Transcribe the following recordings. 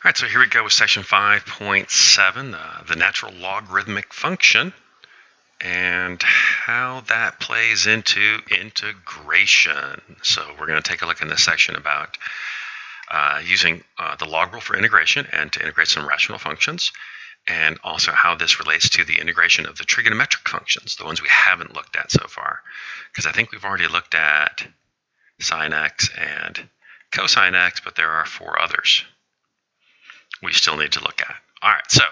All right, so here we go with section 5.7, the natural logarithmic function, and how that plays into integration. So we're going to take a look in this section about using the log rule for integration and to integrate some rational functions, and also how this relates to the integration of the trigonometric functions, the ones we haven't looked at so far, because I think we've already looked at sine x and cosine x, but there are 4 others we still need to look at. All right, so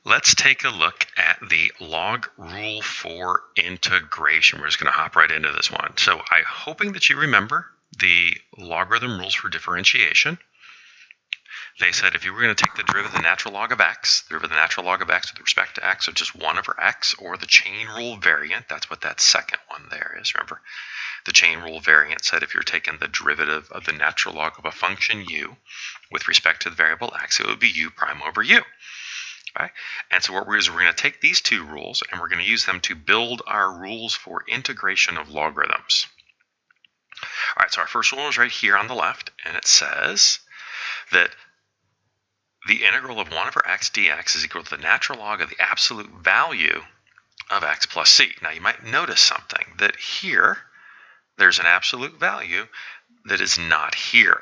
let's take a look at the log rule for integration. We're just going to hop right into this one. So I'm hoping that you remember the logarithm rules for differentiation. They said if you were going to take the derivative of the natural log of x, the derivative of the natural log of x with respect to x, so just 1 over x, or the chain rule variant, that's what that second one there is, remember? The chain rule variant said if you're taking the derivative of the natural log of a function u with respect to the variable x, it would be u prime over u. Okay? And so what we're going to take these 2 rules and we're going to use them to build our rules for integration of logarithms. All right, so our first rule is right here on the left, and it says that the integral of 1 over x dx is equal to the natural log of the absolute value of x plus c. Now you might notice something, that here there's an absolute value that is not here.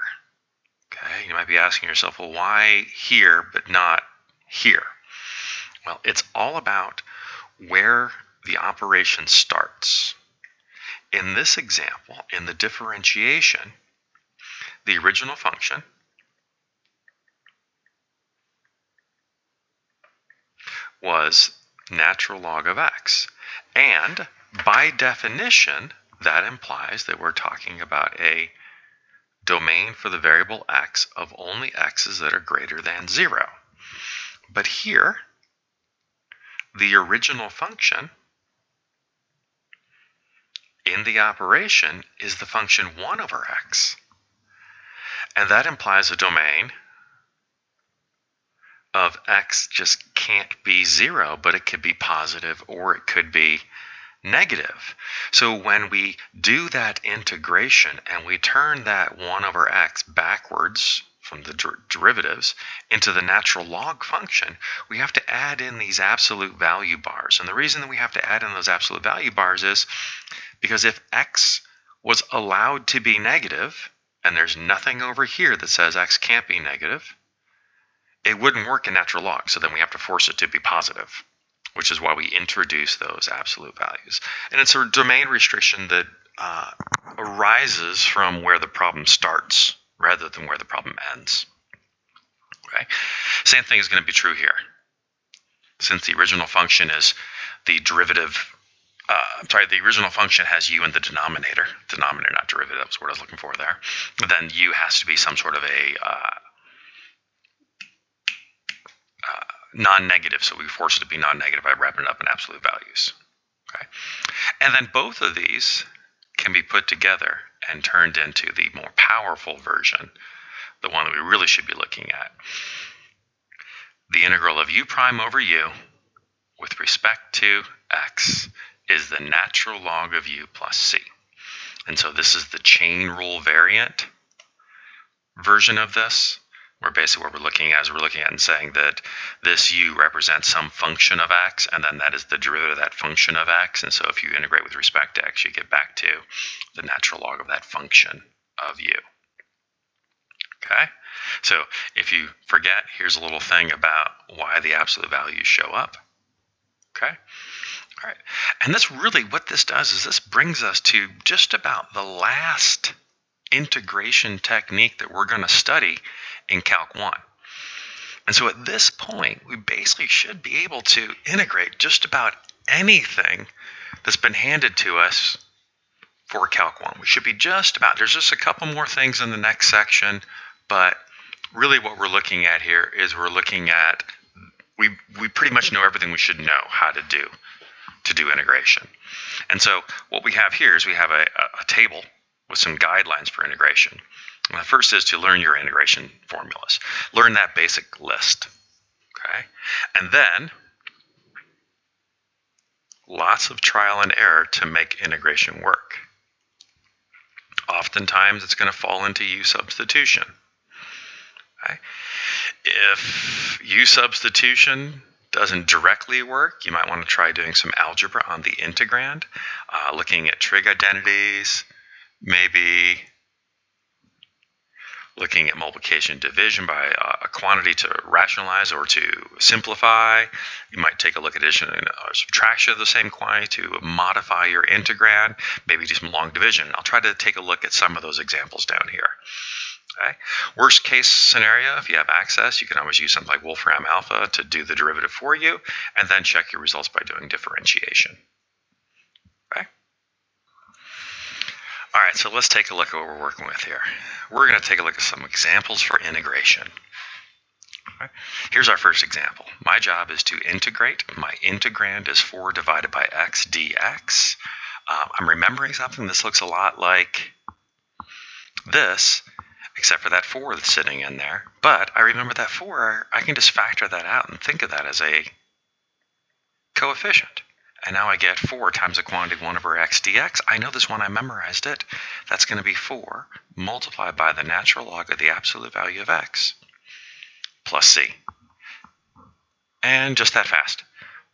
Okay, you might be asking yourself, well, why here but not here? Well, it's all about where the operation starts. In this example, in the differentiation, the original function was natural log of x. And by definition, that implies that we're talking about a domain for the variable x of only x's that are greater than 0. But here, the original function in the operation is the function 1 over x. And that implies a domain of x just can't be 0, but it could be positive or it could be negative. So when we do that integration and we turn that 1 over x backwards from the derivatives into the natural log function, we have to add in these absolute value bars. And the reason that we have to add in those absolute value bars is because if x was allowed to be negative, and there's nothing over here that says x can't be negative, it wouldn't work in natural log. So then we have to force it to be positive, which is why we introduce those absolute values. And it's a domain restriction that arises from where the problem starts rather than where the problem ends. Okay? Same thing is going to be true here. Since the original function is the derivative, the original function has u in the denominator, not derivative, that's what I was looking for there, then u has to be some sort of a non-negative, so we force it to be non-negative by wrapping it up in absolute values. Okay? And then both of these can be put together and turned into the more powerful version, the one that we really should be looking at. The integral of u prime over u with respect to x is the natural log of u plus c. And so this is the chain rule variant version of this, where basically what we're looking at is we're looking at and saying that this u represents some function of x, and then that is the derivative of that function of x. And so if you integrate with respect to x, you get back to the natural log of that function of u. Okay? So if you forget, here's a little thing about why the absolute values show up. Okay? All right. And this really, what this does is this brings us to just about the last integration technique that we're going to study in Calc 1. And so at this point, we basically should be able to integrate just about anything that's been handed to us for Calc 1. We should be just about, there's just a couple more things in the next section, but really what we're looking at here is we're looking at, we pretty much know everything we should know how to do integration. And so what we have here is we have a table with some guidelines for integration. And the first is to learn your integration formulas. Learn that basic list. Okay? And then lots of trial and error to make integration work. Oftentimes it's going to fall into u substitution. Okay? If U substitution doesn't directly work, you might want to try doing some algebra on the integrand, looking at trig identities, maybe looking at multiplication and division by a quantity to rationalize or to simplify. You might take a look at addition and subtraction of the same quantity to modify your integrand, maybe do some long division. I'll try to take a look at some of those examples down here. Okay. Worst case scenario, if you have access, you can always use something like Wolfram Alpha to do the derivative for you, and then check your results by doing differentiation. Okay. All right, so let's take a look at what we're working with here. We're going to take a look at some examples for integration. Okay. Here's our first example. My job is to integrate. My integrand is 4 divided by x dx. I'm remembering something. This looks a lot like this, except for that 4 that's sitting in there. But I remember that 4, I can just factor that out and think of that as a coefficient. And now I get 4 times the quantity 1 over x dx. I know this one, I memorized it. That's going to be 4 multiplied by the natural log of the absolute value of x plus c. And just that fast.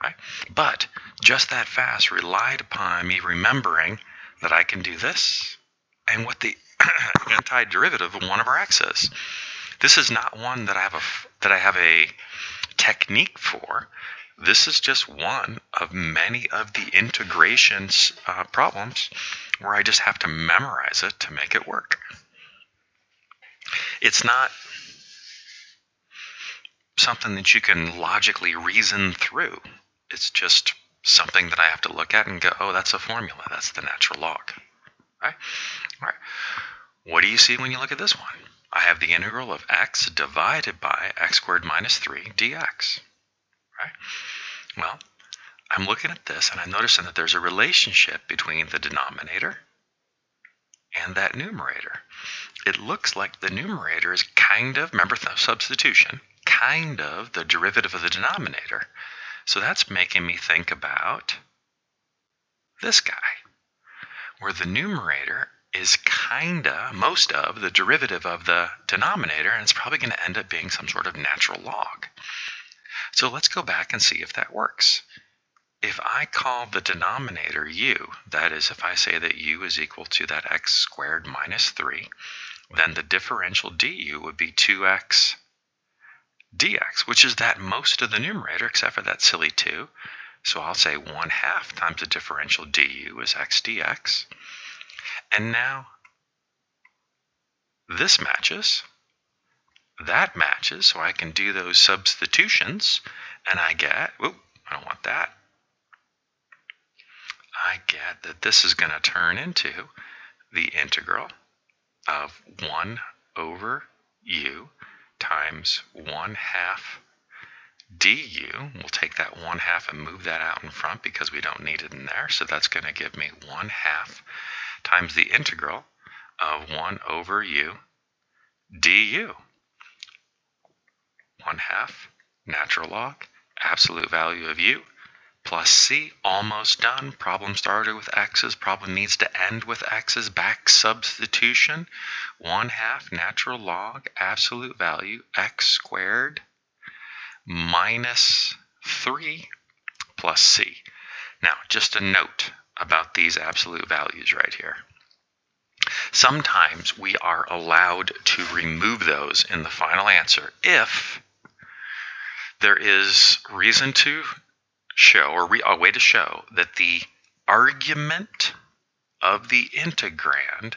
Right? But just that fast relied upon me remembering that I can do this and what the antiderivative of 1 over x is. This is not one that I have a technique for. This is just one of many of the integrations problems where I just have to memorize it to make it work. It's not something that you can logically reason through. It's just something that I have to look at and go, oh, that's a formula. That's the natural log. Right? All right. What do you see when you look at this one? I have the integral of x divided by x squared minus 3 dx. Right? Well, I'm looking at this and I'm noticing that there's a relationship between the denominator and that numerator. It looks like the numerator is kind of, remember substitution, kind of the derivative of the denominator. So that's making me think about this guy, where the numerator is kinda most of the derivative of the denominator, and it's probably going to end up being some sort of natural log. So let's go back and see if that works. If I call the denominator u, that is, if I say that u is equal to that x squared minus 3, then the differential du would be 2x dx, which is that most of the numerator except for that silly 2. So I'll say 1/2 times the differential du is x dx. And now this matches. That matches, so I can do those substitutions, and I get, I don't want that. I get that this is going to turn into the integral of 1 over u times 1/2 du. We'll take that 1/2 and move that out in front because we don't need it in there. So that's going to give me 1/2 times the integral of 1 over u du. 1/2 natural log, absolute value of u, plus c, almost done. Problem started with x's, problem needs to end with x's, back substitution. 1/2 natural log, absolute value, x squared minus 3 plus c. Now, just a note about these absolute values right here. Sometimes we are allowed to remove those in the final answer if there is reason to show, or a way to show, that the argument of the integrand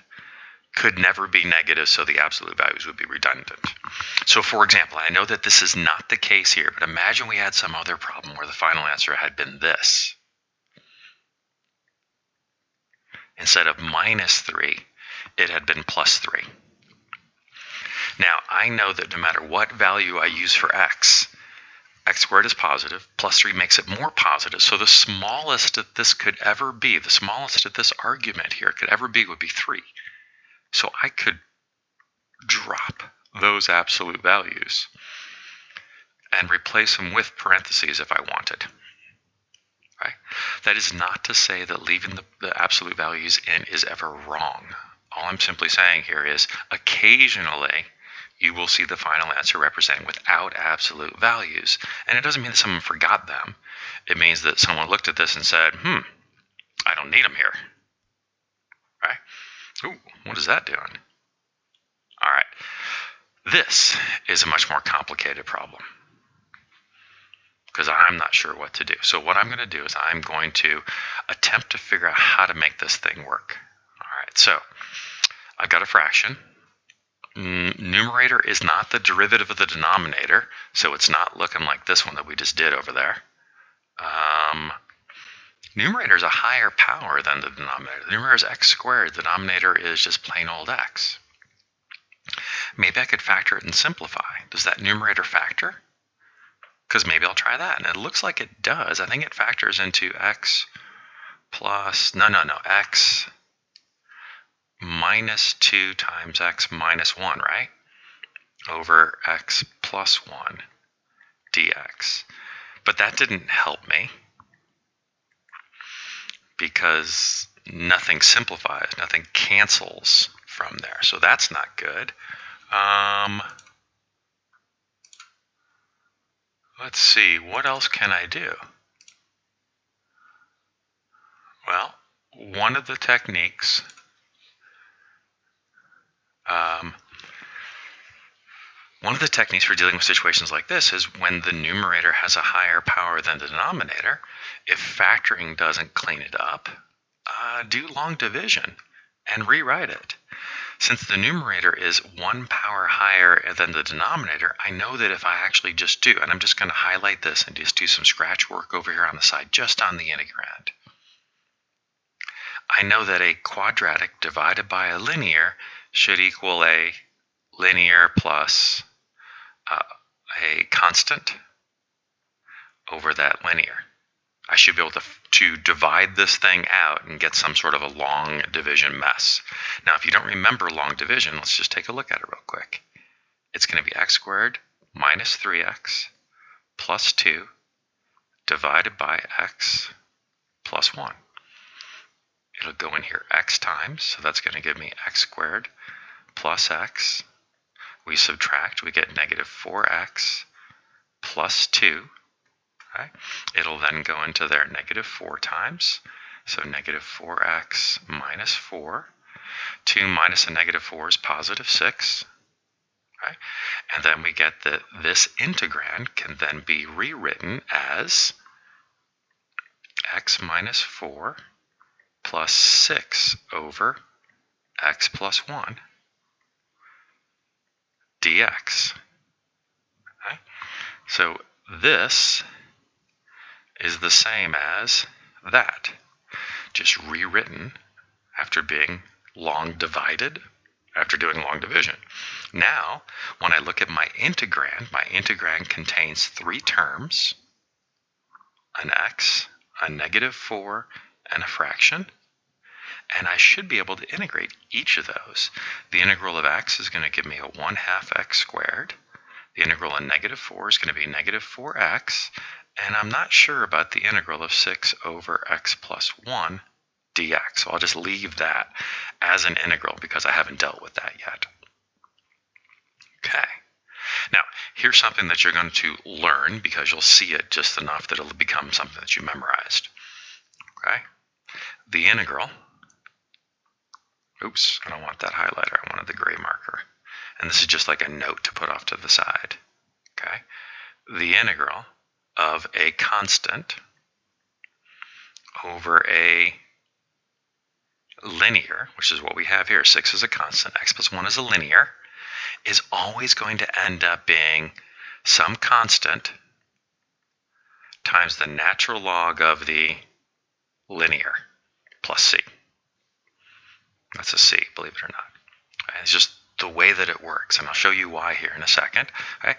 could never be negative, so the absolute values would be redundant. So for example, I know that this is not the case here, but imagine we had some other problem where the final answer had been this. Instead of minus 3, it had been plus 3. Now, I know that no matter what value I use for x squared is positive, plus 3 makes it more positive, so the smallest that this could ever be, the smallest that this argument here could ever be would be 3. So I could drop those absolute values and replace them with parentheses if I wanted. Right? That is not to say that leaving the absolute values in is ever wrong. All I'm simply saying here is occasionally you will see the final answer represented without absolute values. And it doesn't mean that someone forgot them. It means that someone looked at this and said, I don't need them here. Right? Ooh, what is that doing? All right. This is a much more complicated problem because I'm not sure what to do. So what I'm going to do is I'm going to attempt to figure out how to make this thing work. All right. So I've got a fraction. Numerator is not the derivative of the denominator, so it's not looking like this one that we just did over there. Numerator is a higher power than the denominator. The numerator is x squared. The denominator is just plain old x. Maybe I could factor it and simplify. Does that numerator factor? Because maybe I'll try that. And it looks like it does. I think it factors into x plus, x minus 2 times x minus 1, right? Over x plus 1 dx. But that didn't help me because nothing simplifies, nothing cancels from there. So that's not good. Let's see, what else can I do? Well, one of the techniques for dealing with situations like this is when the numerator has a higher power than the denominator, if factoring doesn't clean it up, do long division and rewrite it. Since the numerator is 1 power higher than the denominator, I know that if I actually just do, and I'm just going to highlight this and just do some scratch work over here on the side, just on the integrand. I know that a quadratic divided by a linear should equal a linear plus a constant over that linear. I should be able to divide this thing out and get some sort of a long division mess. Now, if you don't remember long division, let's just take a look at it real quick. It's going to be x squared minus 3x plus 2 divided by x plus 1. It'll go in here x times, so that's going to give me x squared plus x. We subtract, we get negative 4x plus 2. Okay. It'll then go into there negative 4 times, so negative 4x minus 4. 2 minus a negative 4 is positive 6. Okay. And then we get that this integrand can then be rewritten as x minus 4 plus 6 over x plus 1 dx. Okay. So this is the same as that, just rewritten after being long divided, after doing long division. Now, when I look at my integrand contains 3 terms, an x, a negative 4, and a fraction. And I should be able to integrate each of those. The integral of x is going to give me a 1/2 x squared. The integral of negative 4 is going to be negative 4x. And I'm not sure about the integral of 6 over x plus 1 dx. So I'll just leave that as an integral because I haven't dealt with that yet. Okay. Now, here's something that you're going to learn because you'll see it just enough that it'll become something that you memorized. Okay. The integral. Oops, I don't want that highlighter. I wanted the gray marker. And this is just like a note to put off to the side. Okay. The integral of a constant over a linear, which is what we have here, 6 is a constant, x plus 1 is a linear, is always going to end up being some constant times the natural log of the linear plus c. That's a c, believe it or not. It's just the way that it works, and I'll show you why here in a second. Okay,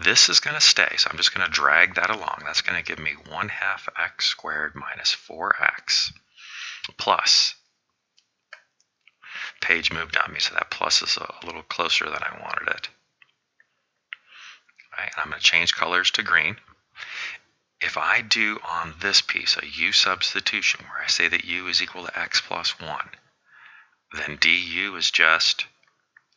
this is going to stay, so I'm just going to drag that along. That's going to give me 1/2 x squared minus 4x plus. Page moved on me, so that plus is a little closer than I wanted it. All right, I'm going to change colors to green. If I do on this piece a u substitution, where I say that u is equal to x plus 1, then du is just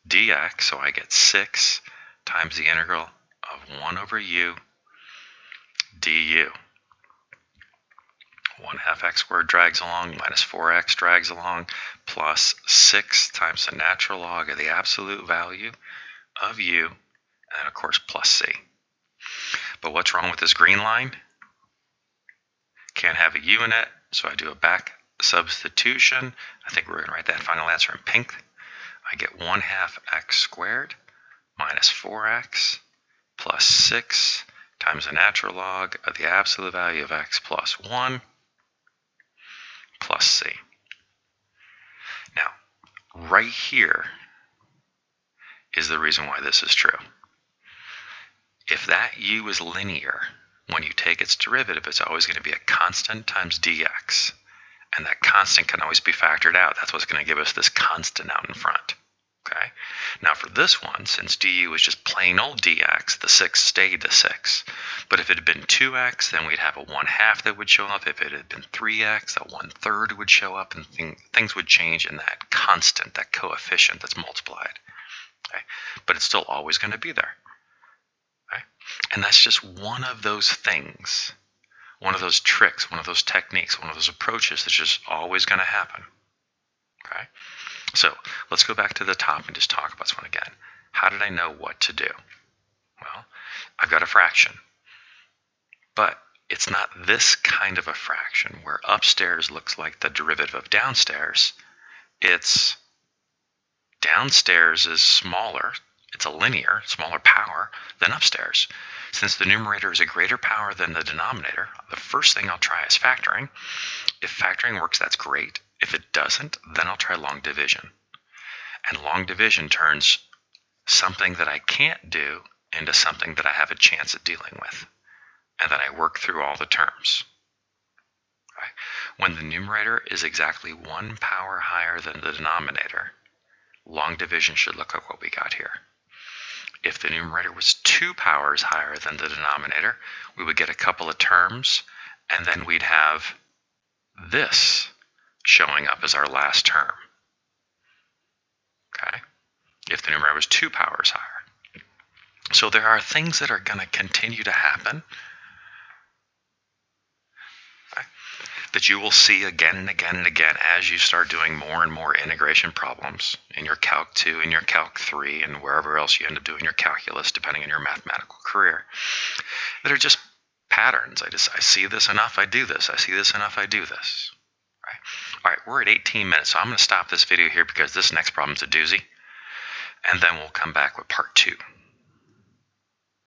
dx, so I get 6 times the integral of 1 over u du. 1 half x squared drags along, minus 4x drags along, plus 6 times the natural log of the absolute value of u, and then of course plus c. But what's wrong with this green line? Can't have a u in it, so I do a back substitution. I think we're going to write that final answer in pink. I get 1 half x squared minus 4x plus 6 times the natural log of the absolute value of x plus 1 plus c. Now, right here is the reason why this is true. If that u is linear, when you take its derivative, it's always going to be a constant times dx. And that constant can always be factored out. That's what's going to give us this constant out in front. Okay. Now for this one, since du was just plain old dx, the 6 stayed the 6. But if it had been 2x, then we'd have a 1 half that would show up. If it had been 3x, a 1/3 would show up, and things would change in that constant, that coefficient that's multiplied. Okay. But it's still always going to be there. Okay. And that's just one of those things, one of those tricks, one of those techniques, one of those approaches that's just always going to happen. Okay. So let's go back to the top and just talk about this one again. How did I know what to do? Well, I've got a fraction, but it's not this kind of a fraction where upstairs looks like the derivative of downstairs. It's downstairs is smaller. It's a linear, smaller power than upstairs. Since the numerator is a greater power than the denominator, the first thing I'll try is factoring. If factoring works, that's great. If it doesn't, then I'll try long division. And long division turns something that I can't do into something that I have a chance at dealing with. And then I work through all the terms. Right? When the numerator is exactly 1 power higher than the denominator, long division should look like what we got here. If the numerator was 2 powers higher than the denominator, we would get a couple of terms, and then we'd have this showing up as our last term. Okay? If the numerator was 2 powers higher. So there are things that are going to continue to happen, okay, that you will see again and again and again as you start doing more and more integration problems in your Calc 2, in your Calc 3, and wherever else you end up doing your calculus, depending on your mathematical career, that are just patterns. I see this enough, I do this. I see this enough, I do this. All right, we're at 18 minutes, so I'm going to stop this video here because this next problem is a doozy, and then we'll come back with part 2.